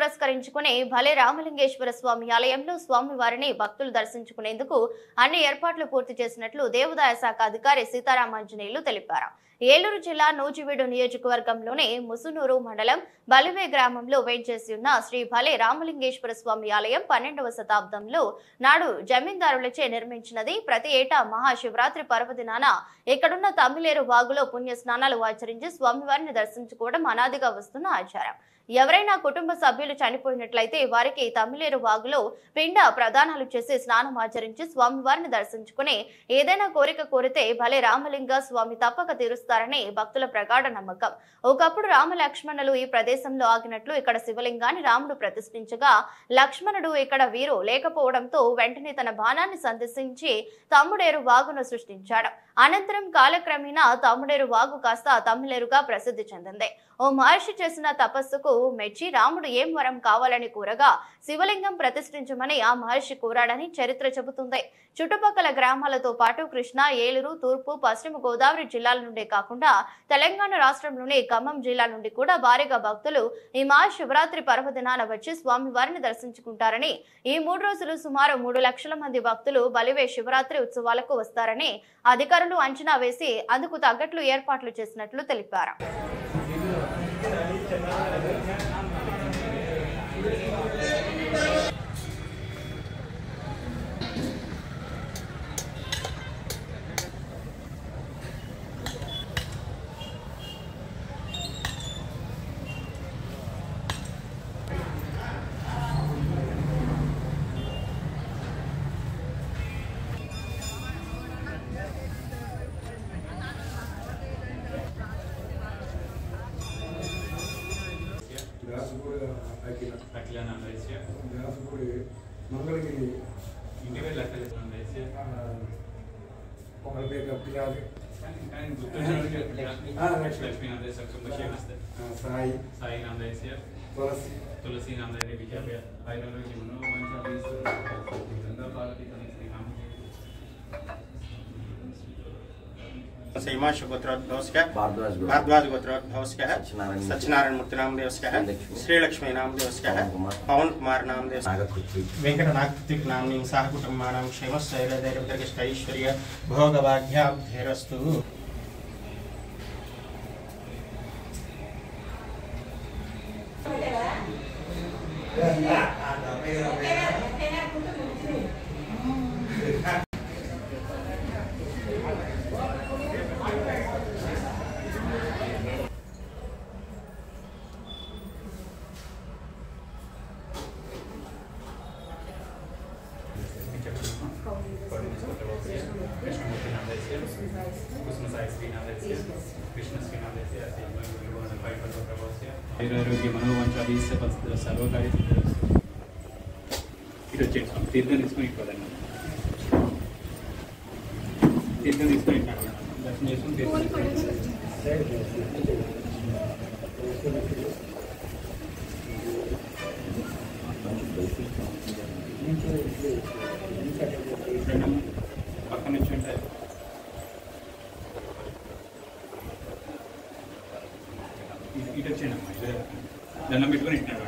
పురస్కరించుకుని భలే రామలింగేశ్వర స్వామి ఆలయంలో స్వామివారిని భక్తులు దర్శించుకునేందుకు అన్ని ఏర్పాట్లు పూర్తి చేసినట్లు దేవాదాయ శాఖ అధికారి సీతారామాంజనేయులు తెలిపారు. ఏలూరు జిల్లా నూజివీడు నియోజకవర్గంలోని ముసునూరు మండలం బలివే గ్రామంలో వేంచేసి ఉన్న శ్రీ భలే రామలింగేశ్వర స్వామి ఆలయం 12వ శతాబ్దంలో నాడు జమీందారులచే నిర్మించినది. ప్రతి ఏటా మహాశివరాత్రి పర్వదినాన ఇక్కడున్న తమిళేరు వాగులో పుణ్య స్నానాలు ఆచరించి స్వామివారిని దర్శించుకోవడం అనాదిగా వస్తున్న ఆచారం. ఎవరైనా కుటుంబ సభ్యులు చనిపోయినట్లయితే వారికి తమిళేరు వాగులో పిండ ప్రదానాలు చేసి స్నానం ఆచరించి స్వామివారిని దర్శించుకుని ఏదైనా కోరిక కోరితే భలే రామలింగ స్వామి తప్పక తీరుస్తారని భక్తుల ప్రగాఢ నమ్మకం. ఒకప్పుడు రామ లక్ష్మణులు ఈ ప్రదేశంలో ఆగినట్లు ఇక్కడ శివలింగాన్ని రాముడు ప్రతిష్ఠించగా లక్ష్మణుడు ఇక్కడ వీరు లేకపోవడంతో వెంటనే తన బాణాన్ని సందర్శించి తమ్ముడేరు వాగును సృష్టించాడు. అనంతరం కాలక్రమేణా తమ్ముడేరు వాగు కాస్త తమిళేరుగా ప్రసిద్ధి చెందింది. ఓ మహర్షి చేసిన తపస్సుకు మెచ్చి రాముడు ఏం వరం కావాలని కోరగా శివలింగం ప్రతిష్ఠించమని ఆ మహర్షి కోరాడని చరిత్ర చెబుతుంది. చుట్టుపక్కల గ్రామాలతో పాటు కృష్ణా, ఏలూరు, తూర్పు, పశ్చిమ గోదావరి జిల్లాల నుండే కాకుండా తెలంగాణ రాష్ట్రంలోని ఖమ్మం జిల్లా నుండి కూడా భారీగా భక్తులు ఈ మహాశివరాత్రి పర్వదినాన వచ్చి స్వామివారిని దర్శించుకుంటారని, ఈ 3 రోజులు సుమారు 3 లక్షల మంది భక్తులు బలివే శివరాత్రి ఉత్సవాలకు వస్తారని అధికారులు అంచనా వేసి అందుకు తగ్గట్లు ఏర్పాట్లు చేసినట్లు తెలిపారు. मंगलगिरी साई साई नाम तुलसी नाम हिमांशु गोत्रोद्भवस्य भारद्वाज गोत्रोद्भवस्य सत्यनारायण मूर्ति नामदेवस्य श्रीलक्ष्मी नामदेवस्य पवन कुमार नामदेवस्य वेंकट नागतिक नामनी सह कुटुंबानां क्षेमस्थैर्यैश्वर्य भोगभाग्याब्धिरस्तु। దండం పెట్టుకొని ఇట్టినాడు.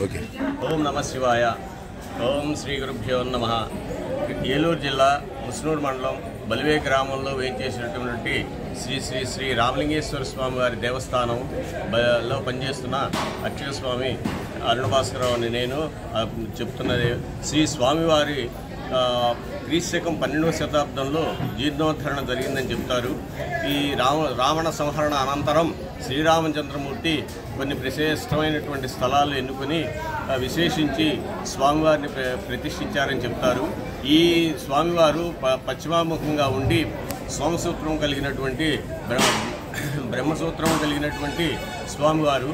ఓకే. ఓం నమ శివాయ. ఓం శ్రీ గురుభ్యో నమః. ఏలూరు జిల్లా ముస్నూరు మండలం బలివే గ్రామంలో వేయించేసినటువంటి శ్రీ శ్రీ శ్రీ రామలింగేశ్వర స్వామి వారి దేవస్థానంలో పనిచేస్తున్న అక్షర స్వామి అరుణభాస్కరరావు అని నేను చెప్తున్నది. శ్రీ స్వామివారి క్రీస్తకం 12వ శతాబ్దంలో జీర్ణోద్ధరణ జరిగిందని చెప్తారు. ఈ రావణ సంహరణ అనంతరం శ్రీరామచంద్రమూర్తి కొన్ని విశేషమైనటువంటి స్థలాలు ఎన్నుకొని విశేషించి స్వామివారిని ప్రతిష్ఠించారని చెప్తారు. ఈ స్వామివారు పశ్చిమాముఖంగా ఉండి సోమసూత్రం కలిగినటువంటి బ్రహ్మసూత్రం కలిగినటువంటి స్వామివారు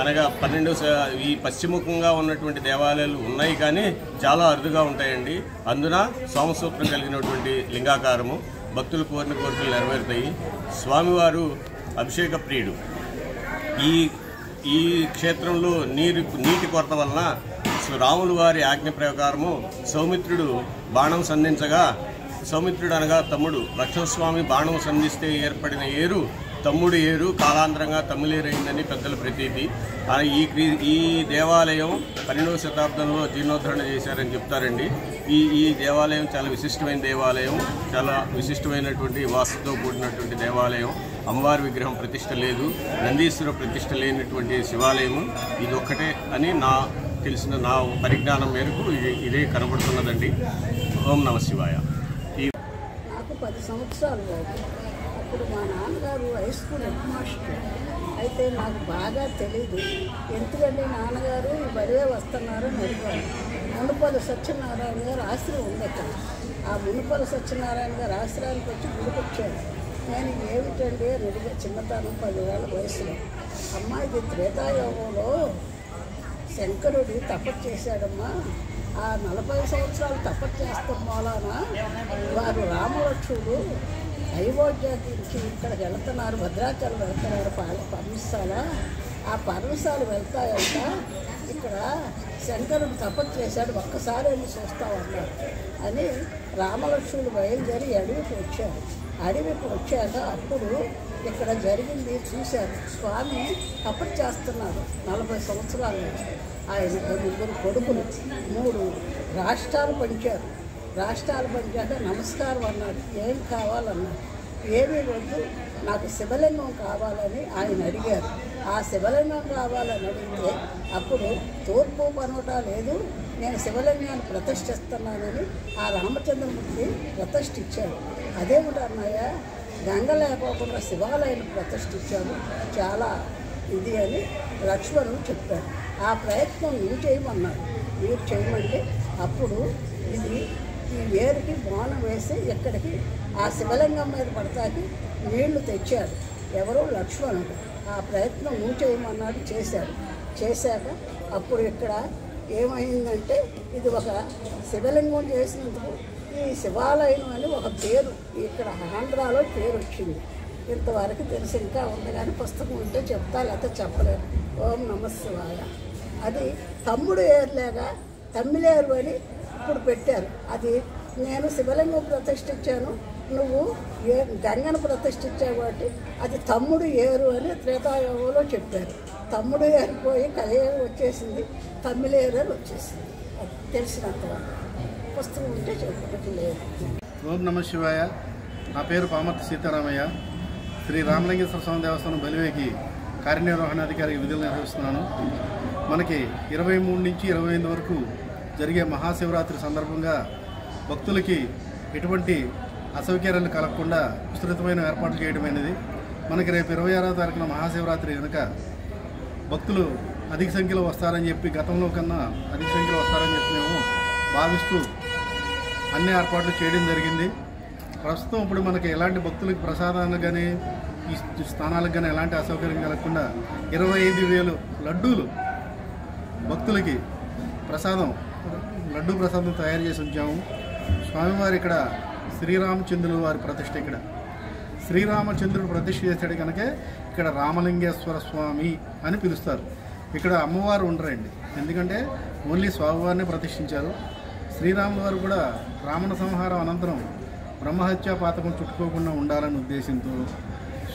అనగా 12 ఈ పశ్చిముఖంగా ఉన్నటువంటి దేవాలయాలు ఉన్నాయి కానీ చాలా అరుదుగా ఉంటాయండి. అందున సోమసూత్రం కలిగినటువంటి లింగాకారము భక్తులు కోరిన కోరికలు నెరవేరుతాయి. స్వామివారు అభిషేక ప్రియుడు. ఈ క్షేత్రంలో నీటి కొరత వలన రాములు వారి ఆజ్ఞ ప్రకారము సౌమిత్రుడు బాణం సంధించగా, సౌమిత్రుడు అనగా తమ్ముడు, లక్ష్మణస్వామి బాణం సంధిస్తే ఏర్పడిన ఏరు తమ్ముడు ఏరు కాలాంతరంగా తమ్ములేరైందని పెద్దల ప్రతీతి. ఈ దేవాలయం 12వ శతాబ్దంలో జీర్ణోద్ధరణ చేశారని చెప్తారండి. ఈ దేవాలయం చాలా విశిష్టమైన దేవాలయం, చాలా విశిష్టమైనటువంటి వాస్తుతో కూడినటువంటి దేవాలయం. అమ్మవారి విగ్రహం ప్రతిష్ట లేదు, నందీశ్వర ప్రతిష్ట లేనటువంటి శివాలయము ఇది ఒక్కటే అని తెలిసిన నా పరిజ్ఞానం మేరకు ఇదే కనబడుతున్నదండి. ఓం నమ శివాయ. నాకు 10 సంవత్సరాలు బాబు. అప్పుడు మా నాన్నగారు హై స్కూల్ హెడ్ మాస్టర్. అయితే నాకు బాగా తెలీదు. ఎందుకంటే నాన్నగారు ఈ బడివే వస్తున్నారని అడిగారు. మునుపల్లి సత్యనారాయణ గారు ఆశ్రయం ఉంది అక్కడ. ఆ మునుపల్లి సత్యనారాయణ గారు ఆశ్రయానికి వచ్చి గుడికొచ్చారు. నేను ఏమిటండి అని అడిగా, చిన్నతనం 10 ఏళ్ళ వయసులో. అమ్మాయిది త్రేతాయోగంలో శంకరుడు తపస్సు చేశాడమ్మా. ఆ 40 సంవత్సరాలు తపస్సు చేస్తాం మూలాన వారు రామలక్ష్ముడు అయోధ్య నుంచి ఇక్కడికి వెళ్తున్నారు, భద్రాచలం వెళ్తున్నారు పర్ణశాల. ఆ పర్ణశాల వెళ్తాయంట. ఇక్కడ శంకరుడు తపస్సు చేశాడు, ఒక్కసారి వెళ్ళి చూస్తామన్నారు అని రామలక్ష్ముడు బయలుదేరి అడవికి వచ్చారు. అడవికి వచ్చాక అప్పుడు ఇక్కడ జరిగింది చూశారు. స్వామి తపస్సు చేస్తున్నారు 40 సంవత్సరాల నుంచి. ఆయన 2 కొడుకులు 3 రాష్ట్రాలు పంచారు. రాష్ట్రాలు పంచాక నమస్కారం అన్నాడు. ఏం కావాలన్నాడు. ఏమీ వద్దు, నాకు శివలింగం కావాలని ఆయన అడిగారు. ఆ శివలింగం కావాలని అడిగితే అప్పుడు తూర్పు పనోట లేదు, నేను శివలింగాన్ని ప్రతిష్ఠిస్తున్నానని ఆ రామచంద్రమూర్తి ప్రతిష్ఠించాడు. అదేమిటి అన్నయ్య, గంగ లేకోకుండా శివాలయాన్ని ప్రతిష్ఠించాడు, చాలా ఇది అని లక్ష్మణుడు చెప్పాడు. ఆ ప్రయత్నం నువ్వు చేయమన్నాడు. మీరు చేయమంటే అప్పుడు ఈ వేరుకి బాణం వేసి ఇక్కడికి ఆ శివలింగం మీద పడతాకి నీళ్లు తెచ్చాడు. ఎవరో లక్ష్మణుడు. ఆ ప్రయత్నం నువ్వు చేయమన్నాడు, చేశాడు. చేశాక అప్పుడు ఇక్కడ ఏమైందంటే ఇది ఒక శివలింగం చేసినందుకు ఈ శివాలయం అని ఒక పేరు ఇక్కడ ఆంధ్రాలో పేరు వచ్చింది. ఇంతవరకు తెలిసి ఇంకా ఉంది కానీ పుస్తకం ఉంటే చెప్తా, లేకపోతే చెప్పలేను. ఓం నమ శివాయ. అది తమ్ముడు ఏరులేగా తమ్మిలేరు అని ఇప్పుడు పెట్టారు. అది నేను శివలింగం ప్రతిష్ఠించాను, నువ్వు గంగను ప్రతిష్ఠించావు కాబట్టి అది తమ్ముడు ఏరు అని త్రేతాయోగంలో చెప్పారు. తమ్ముడు ఏరిపోయి కలియుగం వచ్చేసింది, తమ్మిలేరు అని వచ్చేసింది. అది తెలిసినంత పుస్తకం ఉంటే చెప్పలేదు. ఓం నమ శివాయ. నా పేరు పామర్తి సీతారామయ్య. శ్రీ రామలింగేశ్వర స్వామి దేవస్థానం బలివేకి కార్యనిర్వహణాధికారి విధులు నిర్వహిస్తున్నాను. మనకి 23 నుంచి 28 వరకు జరిగే మహాశివరాత్రి సందర్భంగా భక్తులకి ఎటువంటి అసౌకర్యాలు కలగకుండా విస్తృతమైన ఏర్పాట్లు చేయడమైనది. మనకి రేపు 26వ తారీఖున మహాశివరాత్రి కనుక భక్తులు అధిక సంఖ్యలో వస్తారని చెప్పి, గతంలో కన్నా అధిక సంఖ్యలో వస్తారని చెప్పి మేము భావిస్తూ అన్ని ఏర్పాట్లు చేయడం జరిగింది. ప్రస్తుతం ఇప్పుడు మనకి ఎలాంటి భక్తులకి ప్రసాదాలకు కానీ ఈ స్థానాలకు కానీ ఎలాంటి అసౌకర్యం కలగకుండా 25,000 లడ్డూలు భక్తులకి లడ్డూ ప్రసాదం తయారు చేసి ఉంచాము. స్వామివారి ఇక్కడ శ్రీరామచంద్రుల వారి ప్రతిష్ఠ. ఇక్కడ శ్రీరామచంద్రుడు ప్రతిష్ఠ చేశాడు కనుక ఇక్కడ రామలింగేశ్వర స్వామి అని పిలుస్తారు. ఇక్కడ అమ్మవారు ఉండరండి, ఎందుకంటే ఓన్లీ స్వామివారిని ప్రతిష్ఠించారు. శ్రీరాముల వారు కూడా రావణ సంహారం అనంతరం బ్రహ్మహత్యా పాతకం చుట్టుకోకుండా ఉండాలని ఉద్దేశంతో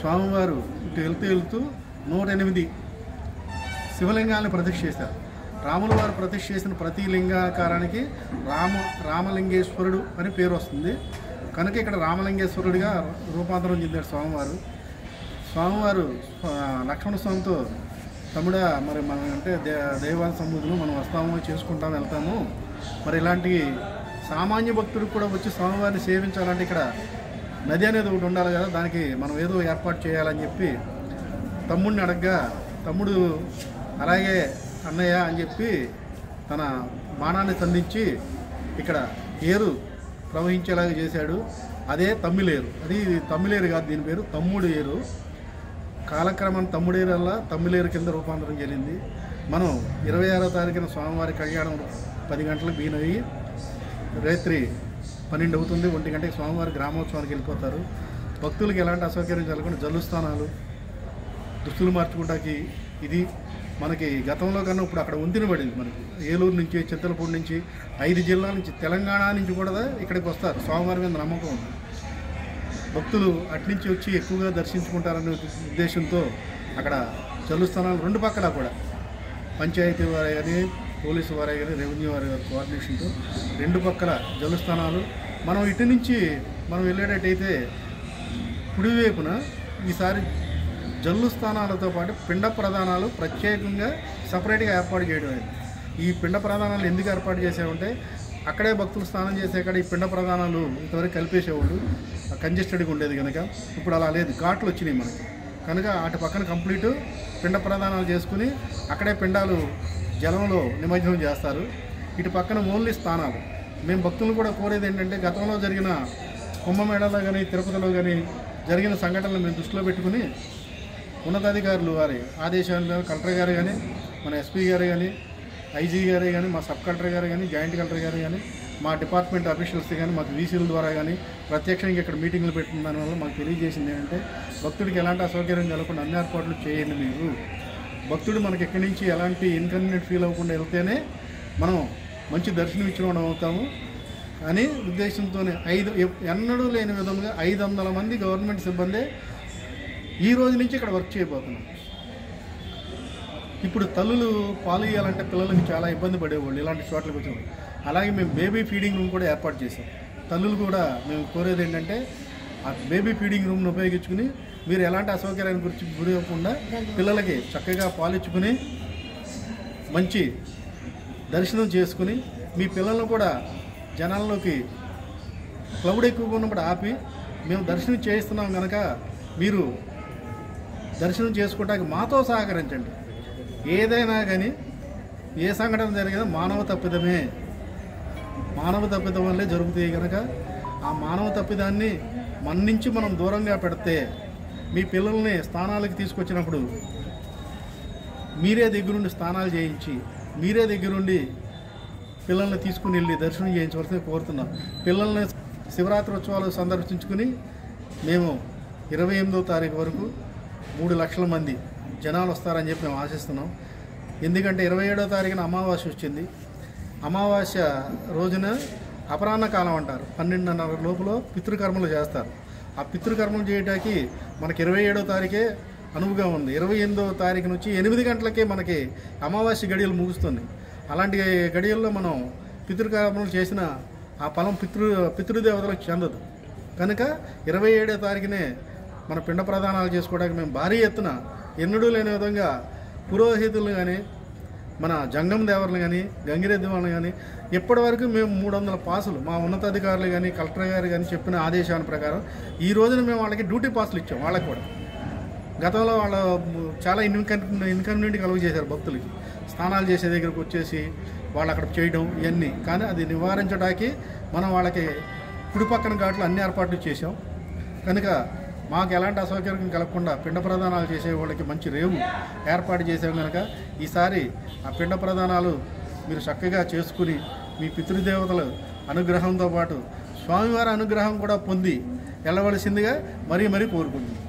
స్వామివారు ఇటు వెళ్తూ 108 శివలింగాలను ప్రతిష్ఠ చేశారు. రాముల వారు ప్రతిష్ఠ చేసిన ప్రతి లింగాకారానికి రామలింగేశ్వరుడు అని పేరు వస్తుంది. కనుక ఇక్కడ రామలింగేశ్వరుడిగా రూపాంతరం చెందాడు స్వామివారు లక్ష్మణ స్వామితో తమ్ముడా మరి మనం అంటే దైవాల సముద్రం మనం వస్తాము, చేసుకుంటాము, వెళ్తాము, మరి ఇలాంటి సామాన్య భక్తుడికి కూడా వచ్చి స్వామివారిని సేవించాలంటే ఇక్కడ నది అనేది ఒకటి ఉండాలి కదా, దానికి మనం ఏదో ఏర్పాటు చేయాలని చెప్పి తమ్ముడిని అడగగా తమ్ముడు అలాగే అన్నయ్య అని చెప్పి తన బాణాన్ని సంధించి ఇక్కడ ఏరు ప్రవహించేలాగా చేశాడు. అదే తమ్మిలేరు. అది తమ్మిలేరు కాదు, దీని పేరు తమ్ముడు ఏరు. కాలక్రమం తమ్ముడేరల్లా తమ్మిలేరు కింద రూపాంతరం జరిగింది. మనం 26వ తారీఖున స్వామివారి కళ్యాణం 10 గంటలకు బీనయ్యి రాత్రి 12 అవుతుంది. 1 గంటకి స్వామివారి గ్రామోత్సవానికి వెళ్ళిపోతారు. భక్తులకు ఎలాంటి అసౌకర్యం కలగకుండా జల్లుస్థానాలు, దుస్తులు మార్చుకోవడానికి ఇది మనకి గతంలో కన్నా ఇప్పుడు అక్కడ వంతెన పడింది. మనకి ఏలూరు నుంచి, చింతలపూడి నుంచి, 5 జిల్లాల నుంచి, తెలంగాణ నుంచి కూడా ఇక్కడికి వస్తారు. స్వామివారి మీద నమ్మకం ఉంది. భక్తులు అట్నుంచి వచ్చి ఎక్కువగా దర్శించుకుంటారనే ఉద్దేశంతో అక్కడ జల్లుస్థానాలు 2 పక్కల కూడా పంచాయతీ వారే కానీ, పోలీసు వారే కానీ, రెవెన్యూ వారి కోఆర్డినేషన్తో 2 పక్కల జల్లుస్థానాలు. మనం ఇటు నుంచి మనం వెళ్ళేటట్టయితే కుడివైపున ఈసారి జల్లు స్థానాలతో పాటు పిండ ప్రదానాలు ప్రత్యేకంగా సపరేట్గా ఏర్పాటు చేయడం అయింది. ఈ పిండ ప్రదానాలు ఎందుకు ఏర్పాటు చేసామంటే అక్కడే భక్తులు స్నానం చేసేకాడ ఈ పిండ ప్రదానాలు ఇంతవరకు కలిపేసేవాళ్ళు, కంజెస్టెడ్గా ఉండేది కనుక. ఇప్పుడు అలా లేదు, ఘాట్లు వచ్చినాయి మనకి. కనుక అటు పక్కన కంప్లీట్ పిండ ప్రదానాలు చేసుకుని అక్కడే పిండాలు జలంలో నిమజ్జనం చేస్తారు. ఇటు పక్కన ఓన్లీ స్థానాలు. మేము భక్తులు కూడా కోరేది ఏంటంటే గతంలో జరిగిన కుంభమేళలో కానీ, తిరుపతిలో కానీ జరిగిన సంఘటనలు మేము దృష్టిలో పెట్టుకుని ఉన్నతాధికారులు వారి ఆదేశాలు, కలెక్టర్ గారు కానీ, మన ఎస్పీ గారు కానీ, ఐజీ గారే కానీ, మా సబ్ కలెక్టర్ గారు కానీ, జాయింట్ కలెక్టర్ గారు కానీ, మా డిపార్ట్మెంట్ ఆఫీషియల్స్ కానీ, మాకు వీసీల ద్వారా కానీ ప్రత్యక్షంగా ఇక్కడ మీటింగ్లు పెట్టిన దానివల్ల మాకు తెలియజేసింది ఏంటంటే భక్తుడికి ఎలాంటి అసౌకర్యం కలగకుండా అన్ని ఏర్పాట్లు చేయండి మీరు. భక్తుడు మనకి ఎక్కడి నుంచి ఎలాంటి ఇన్కన్వీనియంట్ ఫీల్ అవ్వకుండా వెళ్తేనే మనం మంచి దర్శనం ఇచ్చిన అవుతాము అని ఉద్దేశంతోనే ఎన్నడూ లేని విధంగా 500 మంది గవర్నమెంట్ సిబ్బంది ఈ రోజు నుంచి ఇక్కడ వర్క్ చేయబోతున్నాం. ఇప్పుడు తల్లులు పాలు ఇవ్వాలంటే పిల్లలకి చాలా ఇబ్బంది పడేవాళ్ళు ఇలాంటి చోట్లకు వచ్చాము. అలాగే మేము బేబీ ఫీడింగ్ రూమ్ కూడా ఏర్పాటు చేసాం. తల్లులు కూడా మేము కోరేది ఏంటంటే ఆ బేబీ ఫీడింగ్ రూమ్ను ఉపయోగించుకుని మీరు ఎలాంటి అసౌకర్యాన్ని గురించి గురి అవ్వకుండా పిల్లలకి చక్కగా పాలిచ్చుకుని మంచి దర్శనం చేసుకుని మీ పిల్లలను కూడా జనాల్లోకి క్లౌడ్ ఎక్కువగా ఉన్నప్పుడు ఆపి మేము దర్శనం చేయిస్తున్నాం కనుక మీరు దర్శనం చేసుకోవడానికి మాతో సహకరించండి. ఏదైనా కానీ ఏ సంఘటన జరిగినా మానవ తప్పిదమే, మానవ తప్పిదం వల్లే జరుగుతాయి కనుక ఆ మానవ తప్పిదాన్ని మన నుంచి మనం దూరంగా పెడితే మీ పిల్లల్ని స్థానాలకు తీసుకొచ్చినప్పుడు మీరే దగ్గరుండి స్నానాలు చేయించి మీరే దగ్గరుండి పిల్లల్ని తీసుకుని వెళ్ళి దర్శనం చేయించవలసింది కోరుతున్నాం. పిల్లల్ని శివరాత్రి ఉత్సవాలు సందర్శించుకుని మేము 28వ తారీఖు వరకు 3 లక్షల మంది జనాలు వస్తారని చెప్పి మేము ఆశిస్తున్నాం. ఎందుకంటే 27వ తారీఖున అమావాస్య వచ్చింది. అమావాస్య రోజున అపరాహ్న కాలం అంటారు, 12:30 లోపల పితృకర్మలు చేస్తారు. ఆ పితృకర్మలు చేయడానికి మనకి 27వ తారీఖే అనువుగా ఉంది. 28వ తారీఖు నుంచి 8 గంటలకే మనకి అమావాస్య గడియలు ముగుస్తుంది. అలాంటి గడియల్లో మనం పితృకర్మలు చేసిన ఆ ఫలం పితృదేవతలకు చెందదు. కనుక 27వ తారీఖునే మన పిండ ప్రదానాలు చేసుకోవడానికి మేము భారీ ఎత్తున ఎన్నడూ లేని విధంగా పురోహితులు కానీ, మన జంగం దేవర్లు కానీ, గంగిరెద్ది వాళ్ళని కానీ ఇప్పటి వరకు మేము 300 పాసులు మా ఉన్నతాధికారులు కానీ, కలెక్టర్ గారు కానీ చెప్పిన ఆదేశాల ప్రకారం ఈ రోజున మేము వాళ్ళకి డ్యూటీ పాసులు ఇచ్చాం. వాళ్ళకి కూడా గతంలో వాళ్ళు చాలా ఇన్కన్వీనియంట్ కలుగు చేశారు భక్తులకి. స్నానాలు చేసే దగ్గరకు వచ్చేసి వాళ్ళు అక్కడ చేయడం ఇవన్నీ. కానీ అది నివారించడానికి మనం వాళ్ళకి కుడి పక్కన ఘాట్లు అన్ని ఏర్పాట్లు చేసాం. కనుక మాకు ఎలాంటి అసౌకర్యం కలగకుండా పిండ ప్రదానాలు చేసే వాళ్ళకి మంచి రేవు ఏర్పాటు చేసాం. కనుక ఈసారి ఆ పిండ ప్రదానాలు మీరు చక్కగా చేసుకుని మీ పితృదేవతల అనుగ్రహంతో పాటు స్వామివారి అనుగ్రహం కూడా పొంది వెళ్ళవలసిందిగా మరీ కోరుకుంటున్నాం.